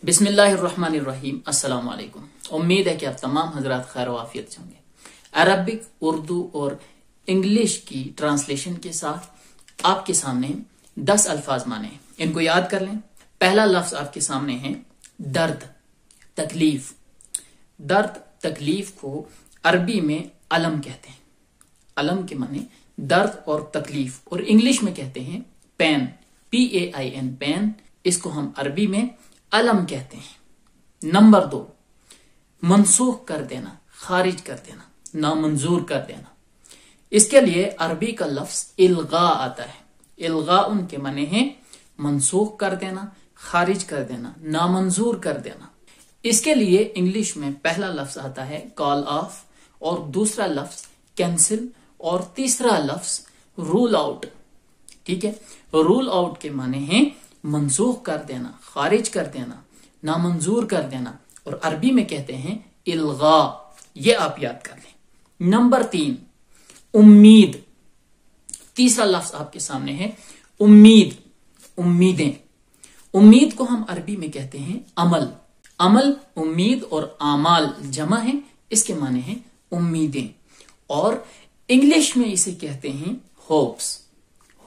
بسم اللہ الرحمن الرحیم۔ السلام علیکم۔ امید ہے کہ آپ تمام حضرات خیر و عافیت سے ہوں گے۔ عربک، اردو اور انگلش کی ٹرانسلیشن کے ساتھ آپ کے سامنے 10 الفاظ مانے ہیں، ان کو یاد کر لیں۔ پہلا لفظ آپ کے سامنے ہے درد، تکلیف۔ درد، تکلیف کو عربی میں الم کہتے ہیں۔ الم کے معنی درد اور تکلیف، اور انگلش میں کہتے ہیں پین، PAIN، پین۔ اس کو ہم عربی میں الم کہتے ہیں۔ نمبر 2، منسوخ کر دینا، خارج کر دینا، نامنظور کر دینا۔ اس کے لیے عربی کا لفظ الغاء آتا ہے۔ الغاء ان کے معنی ہے منسوخ کر دینا، خارج کر دینا، نامنظور کر دینا۔ اس کے لیے انگلش میں پہلا لفظ آتا ہے کال آف، اور دوسرا لفظ کینسل، اور تیسرا لفظ رول آؤٹ۔ ٹھیک ہے، رول آؤٹ کے معنی ہے منسوخ کر دینا، خارج کر دینا، نامنظور کر دینا، اور عربی میں کہتے ہیں الغاء۔ یہ آپ یاد کر لیں۔ نمبر 3، امید۔ تیسرا لفظ آپ کے سامنے ہے امید، امیدیں۔ امید کو ہم عربی میں کہتے ہیں عمل۔ عمل، امید اور اعمال جمع ہے، اس کے معنی ہیں امیدیں۔ اور انگلش میں اسے کہتے ہیں ہوپس۔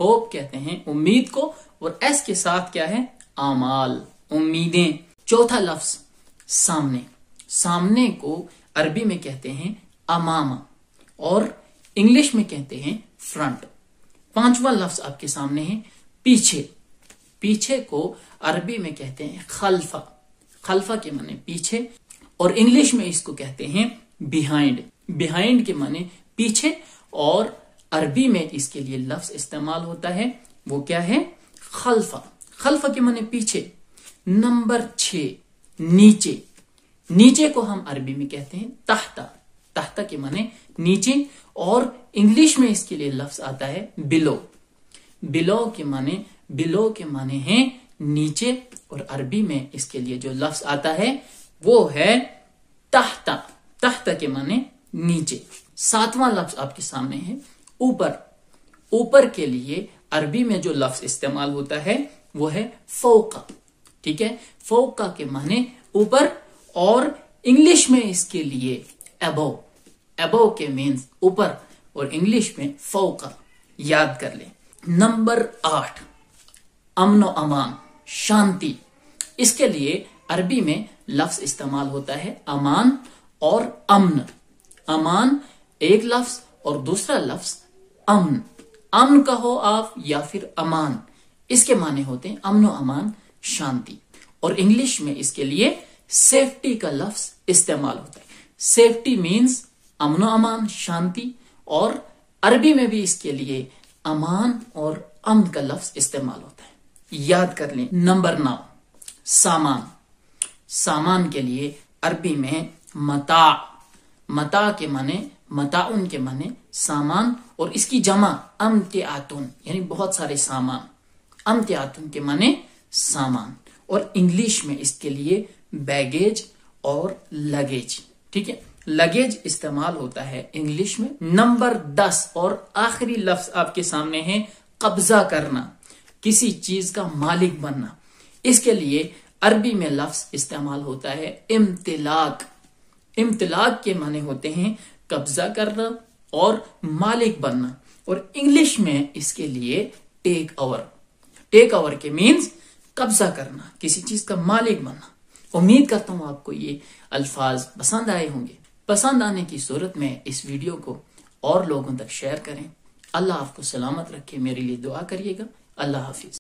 ہوپ کہتے ہیں امید کو، اور ایس کے ساتھ کیا ہے؟ اعمال، امیدیں۔ چوتھا لفظ سامنے۔ سامنے کو عربی میں کہتے ہیں امامہ، اور انگلش میں کہتے ہیں فرنٹ۔ پانچواں لفظ آپ کے سامنے ہے پیچھے۔ پیچھے کو عربی میں کہتے ہیں خلفہ۔ خلفہ کے معنی پیچھے، اور انگلش میں اس کو کہتے ہیں بیہائنڈ۔ بیہائنڈ کے معنی پیچھے، اور عربی میں اس کے لیے لفظ استعمال ہوتا ہے، وہ کیا ہے؟ خلفہ۔ خلفہ کے معنی پیچھے۔ نمبر 6، نیچے۔ نیچے کو ہم عربی میں کہتے ہیں تحت۔ تحت کے معنی نیچے، اور انگلش میں اس کے لیے لفظ آتا ہے بلو۔ بلو کے معنی ہیں نیچے، اور عربی میں اس کے لیے جو لفظ آتا ہے وہ ہے تحت۔ تحت کے معنی نیچے۔ ساتواں لفظ آپ کے سامنے ہے اوپر۔ اوپر کے لیے عربی میں جو لفظ استعمال ہوتا ہے وہ ہے فوقا۔ ٹھیک ہے، فوقا کے معنی اوپر، اور انگلش میں اس کے لیے ابو۔ ابو کے مینز اوپر، اور انگلش میں فوقا۔ یاد کر لیں۔ نمبر 8، امن و امان، شانتی۔ اس کے لیے عربی میں لفظ استعمال ہوتا ہے امان اور امن۔ امان ایک لفظ، اور دوسرا لفظ امن۔ امن کہو آپ یا پھر امان، اس کے معنی ہوتے ہیں امن و امان، شانتی۔ اور انگلش میں اس کے لیے سیفٹی کا لفظ استعمال ہوتا ہے۔ سیفٹی مینز امن و امان، شانتی، اور عربی میں بھی اس کے لیے امان اور امن کا لفظ استعمال ہوتا ہے۔ یاد کر لیں۔ نمبر 9، سامان۔ سامان کے لیے عربی میں متاع۔ متاع کے معنی، متاعن کے معنی سامان، اور اس کی جمع امتعاتن، یعنی بہت سارے سامان۔ امتعاتن کے معنی سامان، اور انگلش میں اس کے لیے بیگیج اور لگیج۔ ٹھیک ہے، لگیج استعمال ہوتا ہے انگلش میں۔ نمبر 10 اور آخری لفظ آپ کے سامنے ہے قبضہ کرنا، کسی چیز کا مالک بننا۔ اس کے لیے عربی میں لفظ استعمال ہوتا ہے امتلاک۔ امتلاک کے معنی ہوتے ہیں قبضہ کرنا اور مالک بننا، اور انگلش میں اس کے لیے ٹیک اوور۔ ٹیک اوور کے مینز قبضہ کرنا، کسی چیز کا مالک بننا۔ امید کرتا ہوں آپ کو یہ الفاظ پسند آئے ہوں گے۔ پسند آنے کی صورت میں اس ویڈیو کو اور لوگوں تک شیئر کریں۔ اللہ آپ کو سلامت رکھے، میرے لیے دعا کریے گا۔ اللہ حافظ۔